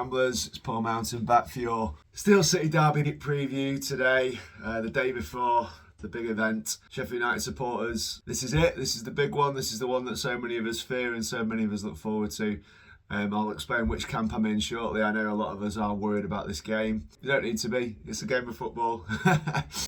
Ramblers, it's Paul Mountain back for your Steel City Derby preview today, the day before the big event. Sheffield United supporters, this is it, this is the big one, this is the one that so many of us fear and so many of us look forward to. I'll explain which camp I'm in shortly. I know a lot of us are worried about this game. You don't need to be, it's a game of football.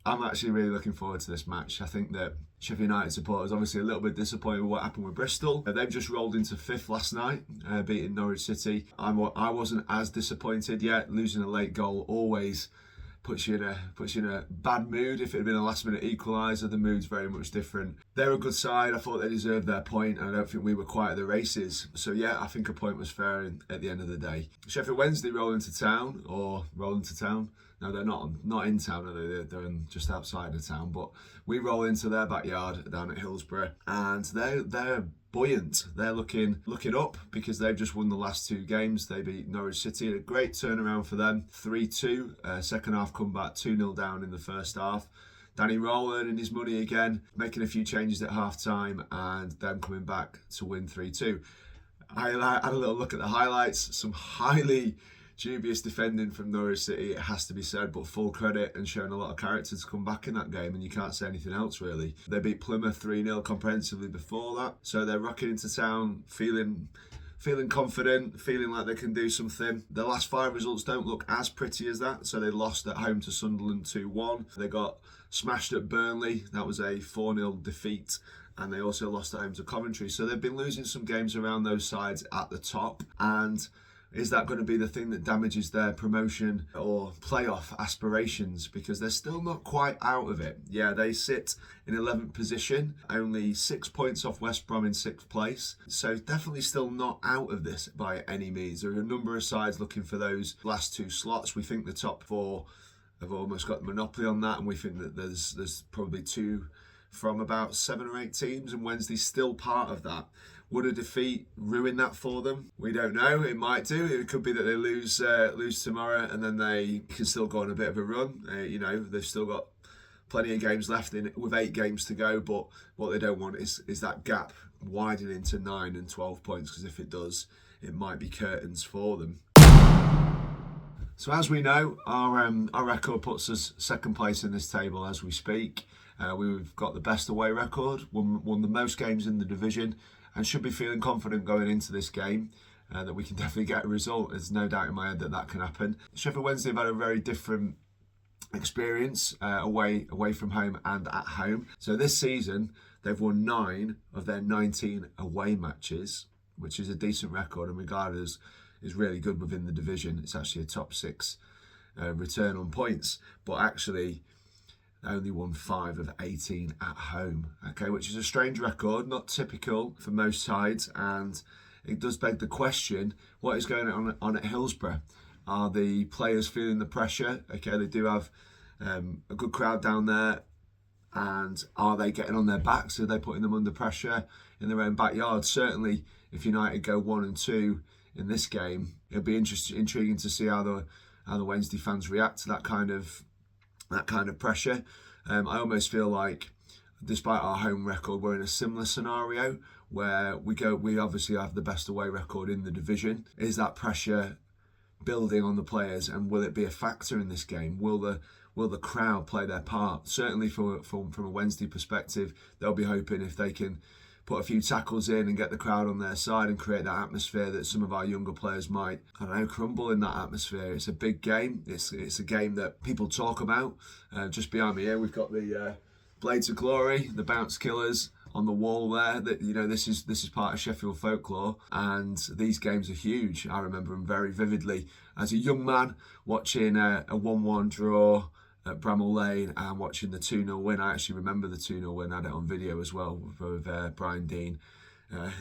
I'm actually really looking forward to this match. I think that Sheffield United supporters obviously a little bit disappointed with what happened with Bristol. They've just rolled into 5th last night, beating Norwich City. I wasn't as disappointed yet. Losing a late goal always puts you in a bad mood. If it had been a last minute equaliser, the mood's very much different. They're a good side. I thought they deserved their point. I don't think we were quite at the races. So yeah, I think a point was fair at the end of the day. Sheffield Wednesday roll into town. No, they're not in town, are they? They're just outside of town. But we roll into their backyard down at Hillsborough, and they're buoyant. They're looking up because they've just won the last 2 games. They beat Norwich City, a great turnaround for them. 3-2, second half comeback, 2-0 down in the first half. Danny Roll earning his money again, making a few changes at half time, and then coming back to win 3-2. I had a little look at the highlights. Some highly dubious defending from Norwich City, it has to be said, but full credit and showing a lot of character to come back in that game, and you can't say anything else really. They beat Plymouth 3-0 comprehensively before that, so they're rocking into town feeling confident, feeling like they can do something. The last 5 results don't look as pretty as that. So they lost at home to Sunderland 2-1. They got smashed at Burnley, that was a 4-0 defeat, and they also lost at home to Coventry. So they've been losing some games around those sides at the top, and is that going to be the thing that damages their promotion or playoff aspirations? Because they're still not quite out of it. Yeah, they sit in 11th position, only 6 points off West Brom in 6th place. So definitely still not out of this by any means. There are a number of sides looking for those last 2 slots. We think the top 4 have almost got the monopoly on that, and we think that there's probably 2 from about 7 or 8 teams, and Wednesday's still part of that. Would a defeat ruin that for them? We don't know. It might do. It could be that they lose tomorrow, and then they can still go on a bit of a run. They've still got plenty of games left with 8 games to go. But what they don't want is that gap widening to 9 and 12 points, because if it does, it might be curtains for them. So as we know, our record puts us 2nd place in this table as we speak. We've got the best away record, won the most games in the division, and should be feeling confident going into this game that we can definitely get a result. There's no doubt in my head that can happen. Sheffield Wednesday have had a very different experience away from home and at home. So this season, they've won 9 of their 19 away matches, which is a decent record and regarded as is really good within the division. It's actually a top 6 return on points, but actually only won 5 of 18 at home, okay, which is a strange record, not typical for most sides, and it does beg the question, what is going on at Hillsborough? Are the players feeling the pressure? Okay, they do have a good crowd down there, and are they getting on their backs? Are they putting them under pressure in their own backyard? Certainly, if United go 1 and 2 in this game, it'll be intriguing to see how the Wednesday fans react to that kind of pressure. I almost feel like, despite our home record, we're in a similar scenario where we obviously have the best away record in the division. Is that pressure building on the players, and will it be a factor in this game? Will the crowd play their part? Certainly from a Wednesday perspective, they'll be hoping if they can put a few tackles in and get the crowd on their side and create that atmosphere that some of our younger players might, crumble in that atmosphere. It's a big game. It's a game that people talk about. Just behind me here, we've got the Blades of Glory, the Bounce Killers on the wall there. That this is part of Sheffield folklore, and these games are huge. I remember them very vividly as a young man watching a 1-1 draw at Bramall Lane and watching the 2-0 win. I actually remember the 2-0 win. I had it on video as well with Brian Dean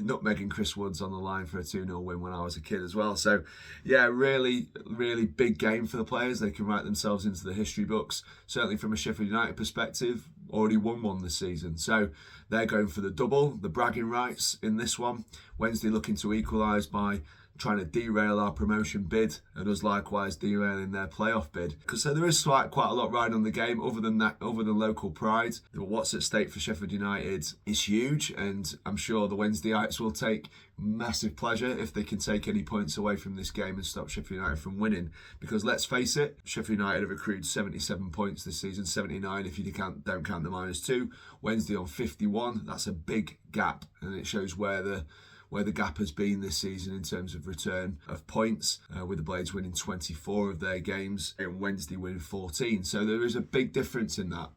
nutmegging Chris Woods on the line for a 2-0 win when I was a kid as well. So yeah, really, really big game for the players. They can write themselves into the history books. Certainly from a Sheffield United perspective, already won 1 this season. So they're going for the double, the bragging rights in this one. Wednesday looking to equalise by trying to derail our promotion bid and us likewise derailing their playoff bid. Because so there is quite a lot riding on the game other than local pride. What's at stake for Sheffield United is huge, and I'm sure the Wednesdayites will take massive pleasure if they can take any points away from this game and stop Sheffield United from winning. Because let's face it, Sheffield United have accrued 77 points this season, 79 if you don't count the -2. Wednesday on 51. That's a big gap, and it shows where the gap has been this season in terms of return of points, with the Blades winning 24 of their games and Wednesday winning 14. So there is a big difference in that.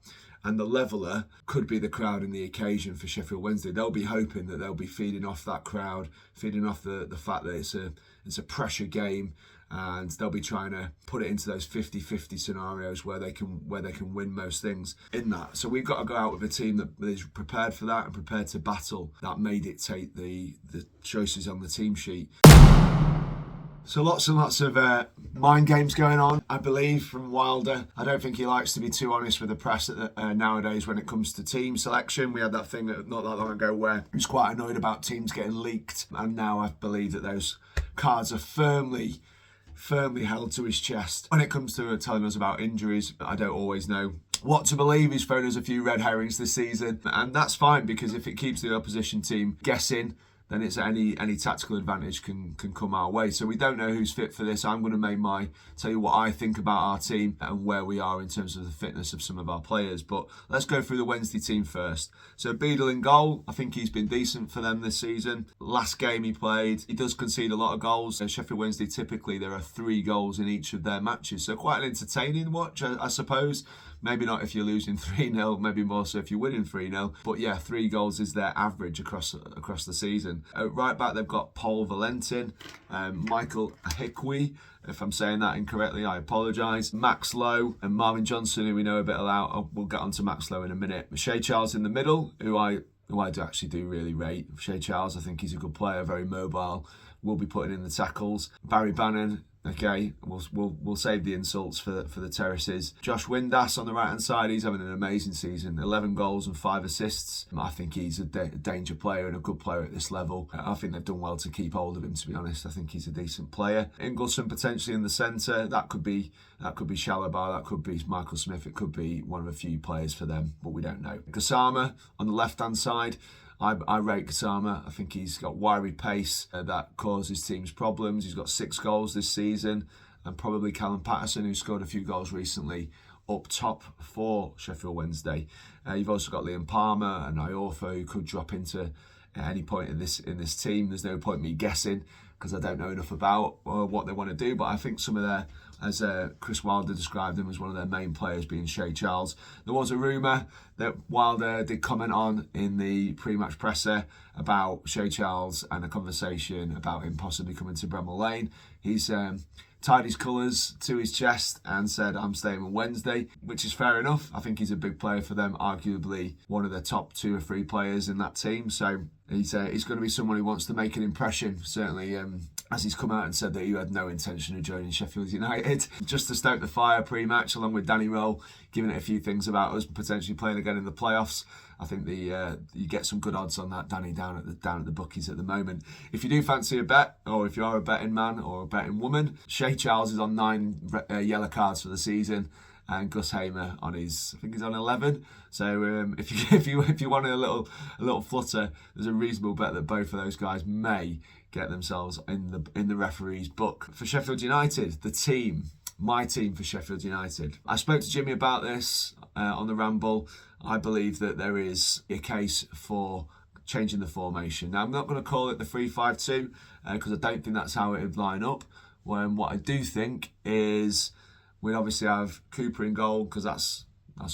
And the leveller could be the crowd and the occasion for Sheffield Wednesday. They'll be hoping that they'll be feeding off that crowd, feeding off the fact that it's a pressure game, and they'll be trying to put it into those 50-50 scenarios where they can win most things in that. So we've got to go out with a team that is prepared for that and prepared to battle. That may dictate the choices on the team sheet. So lots and lots of mind games going on, I believe, from Wilder. I don't think he likes to be too honest with the press nowadays when it comes to team selection. We had that thing not that long ago where he was quite annoyed about teams getting leaked, and now I believe that those cards are firmly held to his chest. When it comes to telling us about injuries, I don't always know what to believe. He's thrown us a few red herrings this season, and that's fine, because if it keeps the opposition team guessing, then it's any tactical advantage can come our way. So we don't know who's fit for this. I'm going to tell you what I think about our team and where we are in terms of the fitness of some of our players. But let's go through the Wednesday team first. So Beadle in goal. I think he's been decent for them this season. Last game he played, he does concede a lot of goals. Sheffield Wednesday, typically there are 3 goals in each of their matches. So quite an entertaining watch, I suppose. Maybe not if you're losing 3-0, maybe more so if you're winning 3-0. But yeah, 3 goals is their average across the season. Right back, they've got Paul Valentin, Michael Ahikwe. If I'm saying that incorrectly, I apologise. Max Lowe and Marvin Johnson, who we know a bit about. We'll get on to Max Lowe in a minute. Shea Charles in the middle, who I do really rate. Shea Charles, I think he's a good player, very mobile. Will be putting in the tackles. Barry Bannon. Okay, we'll save the insults for the terraces. Josh Windass on the right hand side, he's having an amazing season. 11 goals and 5 assists. I think he's a danger player and a good player at this level. I think they've done well to keep hold of him, to be honest. I think he's a decent player. Ingleson potentially in the centre. That could be Shalabar, that could be Michael Smith, it could be one of a few players for them, but we don't know. Gassama on the left hand side. I rate Gassama. I think he's got wiry pace that causes teams problems. He's got 6 goals this season, and probably Callum Patterson, who scored a few goals recently, up top for Sheffield Wednesday. You've also got Liam Palmer and Iorfa, who could drop into at any point in this team. There's no point me guessing, because I don't know enough about what they want to do, but I think some of their, as Chris Wilder described him, as one of their main players being Shea Charles. There was a rumour that Wilder did comment on in the pre-match presser about Shea Charles and a conversation about him possibly coming to Bramall Lane. He's tied his colours to his chest and said, I'm staying on Wednesday, which is fair enough. I think he's a big player for them, arguably one of the top 2 or 3 players in that team. So he's going to be someone who wants to make an impression, certainly, as he's come out and said that he had no intention of joining Sheffield United. Just to stoke the fire pre-match, along with Danny Roll, giving it a few things about us potentially playing again in the playoffs. I think you get some good odds on that, Danny, down at the bookies at the moment. If you do fancy a bet, or if you are a betting man or a betting woman, Shea Charles is on 9 yellow cards for the season, and Gus Hamer I think he's on 11. So if you want a little flutter, there's a reasonable bet that both of those guys may get themselves in the referee's book. For Sheffield United, the team, my team for Sheffield United. I spoke to Jimmy about this on the Ramble. I believe that there is a case for changing the formation. Now, I'm not going to call it the 3-5-2 because I don't think that's how it would line up. What I do think is we'd obviously have Cooper in goal, because that's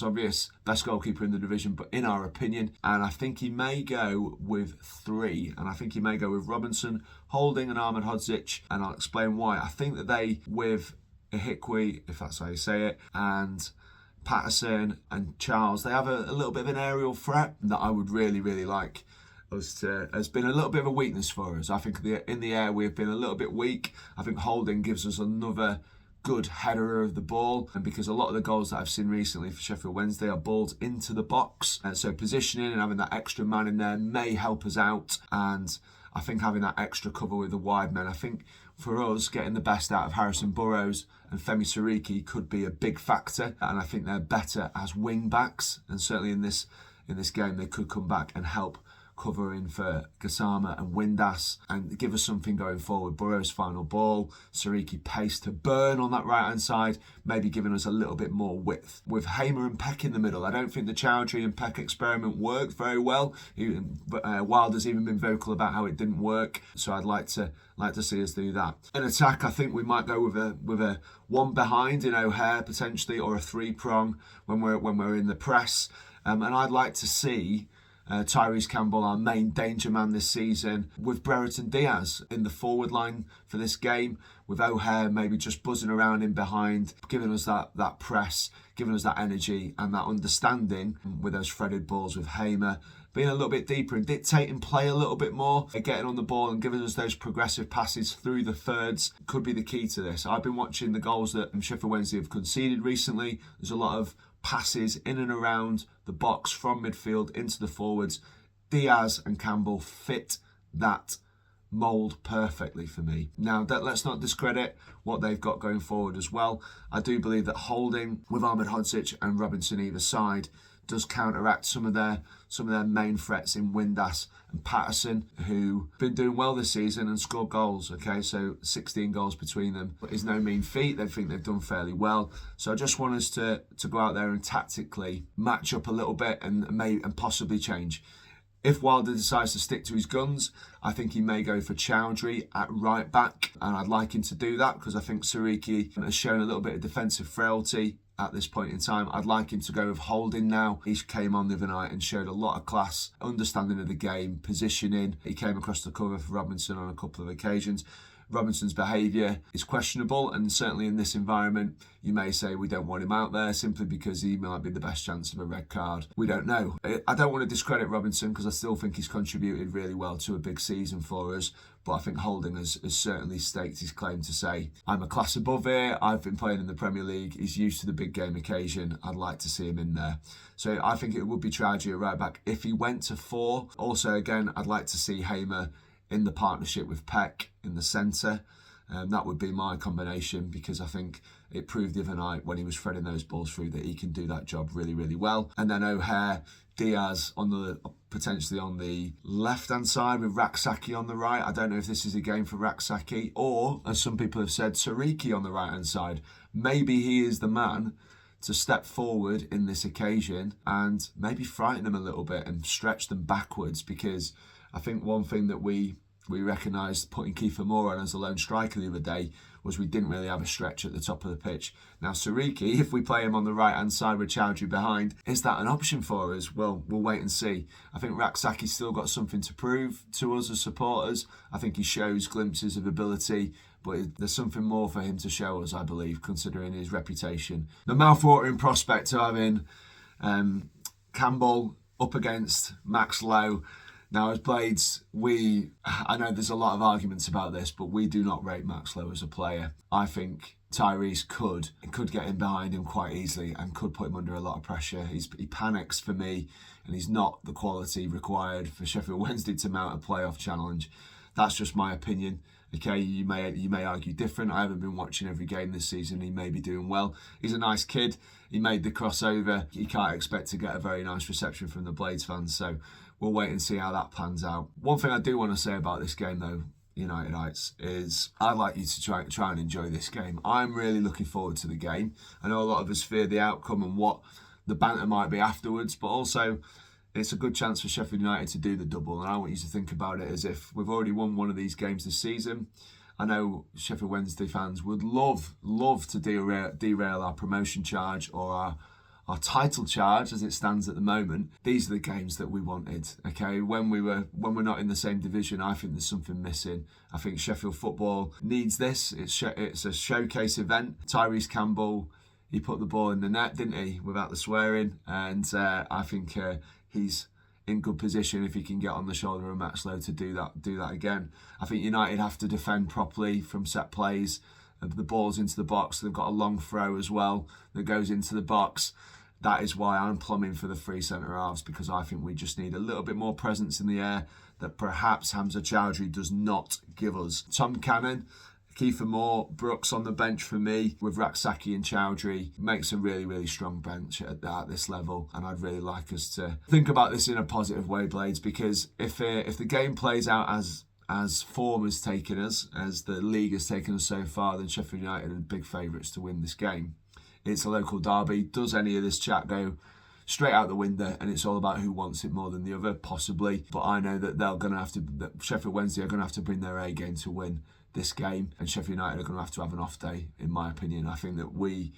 obvious, best goalkeeper in the division, but in our opinion. And I think he may go with 3, and I think he may go with Robinson, Holding and Ahmed Hodzic, and I'll explain why. I think that they, with Ahikwe, if that's how you say it, and Patterson and Charles, they have a little bit of an aerial threat that I would really, really like us to, has been a little bit of a weakness for us. I think in the air we've been a little bit weak. I think Holding gives us another good header of the ball, and because a lot of the goals that I've seen recently for Sheffield Wednesday are balls into the box, and so positioning and having that extra man in there may help us out. And I think having that extra cover with the wide men, I think for us, getting the best out of Harrison Burrows and Femi Siriki could be a big factor. And I think they're better as wing backs. And certainly in this game, they could come back and help covering for Gassama and Windass and give us something going forward. Burrows' final ball, Siriki pace to burn on that right-hand side, maybe giving us a little bit more width. With Hamer and Peck in the middle, I don't think the Chowdhury and Peck experiment worked very well. Wilder's even been vocal about how it didn't work, so I'd like to see us do that. In attack, I think we might go with a one behind in O'Hare potentially, or a three-prong when we're in the press. And I'd like to see Tyrese Campbell, our main danger man this season, with Brereton Diaz in the forward line for this game, with O'Hare maybe just buzzing around in behind, giving us that press, giving us that energy and that understanding with those threaded balls with Hamer, being a little bit deeper and dictating play a little bit more, getting on the ball and giving us those progressive passes through the thirds could be the key to this. I've been watching the goals that Sheffield Wednesday have conceded recently. There's a lot of passes in and around the box from midfield into the forwards. Diaz and Campbell fit that mould perfectly for me. Now, let's not discredit what they've got going forward as well. I do believe that Holding with Ahmed Hodzic and Robinson either side does counteract some of their main threats in Windass and Patterson, who have been doing well this season and scored goals. Okay, so 16 goals between them is no mean feat. They think they've done fairly well. So I just want us to go out there and tactically match up a little bit and possibly change. If Wilder decides to stick to his guns, I think he may go for Chowdhury at right back, and I'd like him to do that because I think Siriki has shown a little bit of defensive frailty at this point in time. I'd like him to go with Holding now. He came on the other night and showed a lot of class, understanding of the game, positioning. He came across the cover for Robinson on a couple of occasions. Robinson's behaviour is questionable, and certainly in this environment you may say we don't want him out there simply because he might be the best chance of a red card. We don't know. I don't want to discredit Robinson because I still think he's contributed really well to a big season for us, but I think Holding has certainly staked his claim to say, I'm a class above here, I've been playing in the Premier League, he's used to the big game occasion, I'd like to see him in there. So I think it would be tragic at right back if he went to 4. Also, again, I'd like to see Hamer in the partnership with Peck in the centre. That would be my combination because I think it proved the other night when he was threading those balls through that he can do that job really, really well. And then O'Hare, Diaz potentially on the left-hand side with Raksaki on the right. I don't know if this is a game for Raksaki or, as some people have said, Siriki on the right-hand side. Maybe he is the man to step forward in this occasion and maybe frighten them a little bit and stretch them backwards, because I think one thing that we recognised putting Kiefer Moore on as a lone striker the other day was we didn't really have a stretch at the top of the pitch. Now Siriki, if we play him on the right hand side with Chowdhury behind, is that an option for us? Well, we'll wait and see. I think Raksaki's still got something to prove to us as supporters. I think he shows glimpses of ability, but there's something more for him to show us, I believe, considering his reputation. The mouth-watering prospect of having Campbell up against Max Lowe. Now, as Blades, I know there's a lot of arguments about this, but we do not rate Max Lowe as a player. I think Tyrese could get in behind him quite easily and could put him under a lot of pressure. He panics for me, and he's not the quality required for Sheffield Wednesday to mount a playoff challenge. That's just my opinion. Okay, you may argue different. I haven't been watching every game this season. He may be doing well. He's a nice kid. He made the crossover. You can't expect to get a very nice reception from the Blades fans, so we'll wait and see how that pans out. One thing I do want to say about this game, though, Unitedites, is I'd like you to try and enjoy this game. I'm really looking forward to the game. I know a lot of us fear the outcome and what the banter might be afterwards, but also it's a good chance for Sheffield United to do the double, and I want you to think about it as if we've already won one of these games this season. I know Sheffield Wednesday fans would love to derail our promotion charge or our title charge as it stands at the moment. These are the games that we wanted. Okay, when we're not in the same division, I think there's something missing. I think Sheffield football needs this. It's a showcase event. Tyrese Campbell, he put the ball in the net, didn't he, without the swearing? And I think he's in good position if he can get on the shoulder of Max Lowe to do that again. I think United have to defend properly from set plays. The ball's into the box. They've got a long throw as well that goes into the box. That is why I'm plumbing for the 3 centre-halves, because I think we just need a little bit more presence in the air that perhaps Hamza Chowdhury does not give us. Tom Cannon, Kiefer Moore, Brooks on the bench for me with Raksaki and Chowdhury makes a really, really strong bench at this level. And I'd really like us to think about this in a positive way, Blades, because if the game plays out as form has taken us, as the league has taken us so far, then Sheffield United are big favourites to win this game. It's a local derby. Does any of this chat go straight out the window and it's all about who wants it more than the other? Possibly. But I know that that Sheffield Wednesday are going to have to bring their A game to win this game, and Sheffield United are going to have an off day, in my opinion. I think that we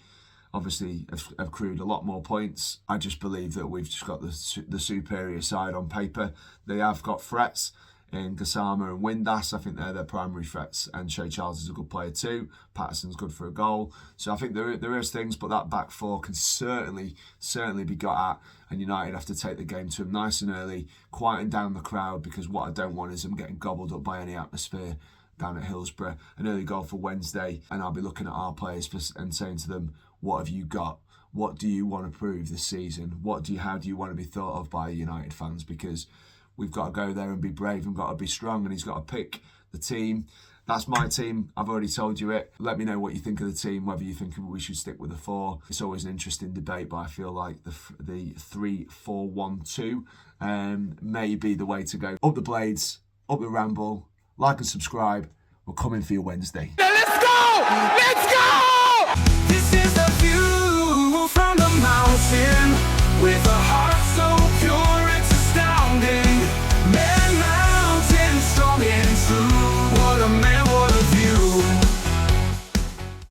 obviously have accrued a lot more points. I just believe that we've just got the superior side on paper. They have got threats in Gassama and Windass. I think they're their primary threats, and Shea Charles is a good player too. Patterson's good for a goal. So I think there is things, but that back four can certainly be got at, and United have to take the game to them nice and early, quieten down the crowd, because what I don't want is them getting gobbled up by any atmosphere down at Hillsborough. An early goal for Wednesday, and I'll be looking at our players and saying to them, what have you got? What do you want to prove this season? How do you want to be thought of by United fans? Because we've got to go there and be brave and got to be strong, and he's got to pick the team. That's my team. I've already told you it. Let me know what you think of the team, whether you think we should stick with the 4. It's always an interesting debate, but I feel like the 3-4-1-2 may be the way to go. Up the Blades, up the Ramble, like and subscribe. We're coming for you Wednesday. Let's go! Let's go!